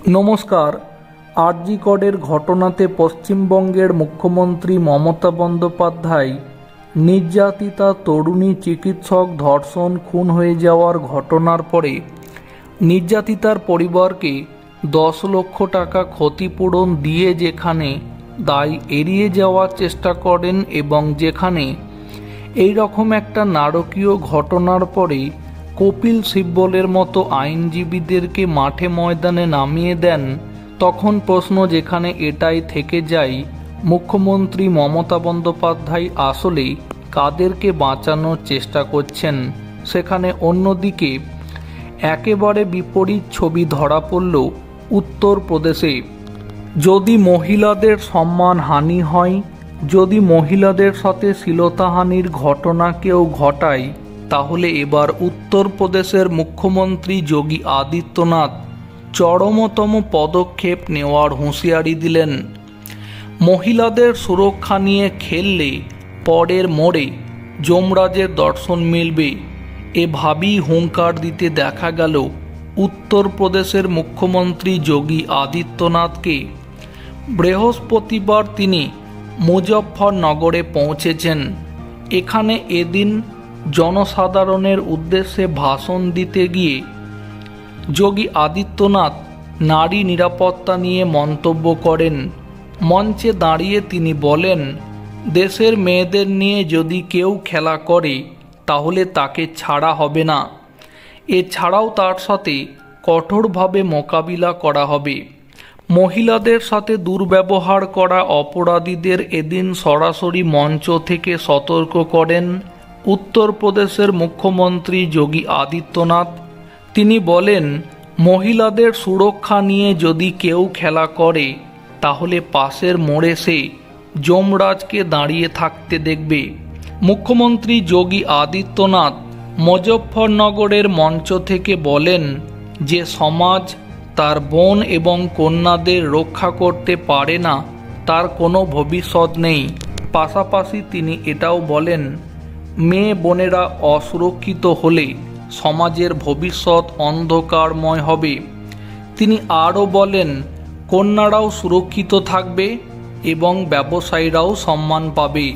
নমস্কার। আরজি করের ঘটনাতে পশ্চিমবঙ্গের মুখ্যমন্ত্রী মমতা বন্দ্যোপাধ্যায় নির্যাতিতা তরুণী চিকিৎসক ধর্ষণ খুন হয়ে যাওয়ার ঘটনার পরে নির্যাতিতার পরিবারকে 10 লক্ষ টাকা ক্ষতিপূরণ দিয়ে যেখানে দায় এড়িয়ে যাওয়ার চেষ্টা করেন এবং যেখানে এই রকম একটা নারকীয় ঘটনার পরে কপিল সিব্বলের মতো আইনজীবীদেরকে মাঠে ময়দানে নামিয়ে দেন, তখন প্রশ্ন যেখানে এটাই থেকে যায়, মুখ্যমন্ত্রী মমতা বন্দ্যোপাধ্যায় আসলে কাদেরকে বাঁচানোর চেষ্টা করছেন। সেখানে অন্যদিকে একেবারে বিপরীত ছবি ধরা পড়ল উত্তরপ্রদেশে। যদি মহিলাদের সম্মানহানি হয়, যদি মহিলাদের সাথে শ্লীলতাহানির ঘটনা কেউ ঘটায়, তাহলে এবার উত্তরপ্রদেশের মুখ্যমন্ত্রী যোগী আদিত্যনাথ চরমতম পদক্ষেপ নেওয়ার হুঁশিয়ারি দিলেন। মহিলাদের সুরক্ষা নিয়ে খেললে পরের মোড়ে যমরাজের দর্শন মিলবে, এভাবেই হুঙ্কার দিতে দেখা গেল উত্তরপ্রদেশের মুখ্যমন্ত্রী যোগী আদিত্যনাথকে। বৃহস্পতিবার তিনি মুজফ্ফরনগরে পৌঁছেছেন। এখানে এদিন জনসাধারণের উদ্দেশ্যে ভাষণ দিতে গিয়ে যোগী আদিত্যনাথ নারী নিরাপত্তা নিয়ে মন্তব্য করেন। মঞ্চে দাঁড়িয়ে তিনি বলেন, দেশের মেয়েদের নিয়ে যদি কেউ খেলা করে তাহলে তাকে ছাড়া হবে না। এছাড়াও তার সাথে কঠোরভাবে মোকাবিলা করা হবে। মহিলাদের সাথে দুর্ব্যবহার করা অপরাধীদের এদিন সরাসরি মঞ্চ থেকে সতর্ক করেন উত্তরপ্রদেশের মুখ্যমন্ত্রী যোগী আদিত্যনাথ। তিনি বলেন, মহিলাদের সুরক্ষা নিয়ে যদি কেউ খেলা করে তাহলে পাশের মোড়ে সে যমরাজকে দাঁড়িয়ে থাকতে দেখবে। মুখ্যমন্ত্রী যোগী আদিত্যনাথ মুজফ্ফরনগরের মঞ্চ থেকে বলেন যে সমাজ তার বোন এবং কন্যাদের রক্ষা করতে পারে না, তার কোনো ভবিষ্যৎ নেই। পাশাপাশি তিনি এটাও বলেন, মেয়ে বোনেরা অসুরক্ষিত হলে সমাজের ভবিষ্যৎ অন্ধকারময় হবে। তিনি আরও বলেন, কন্যারাও সুরক্ষিত থাকবে এবং ব্যবসায়ীরাও সম্মান পাবে।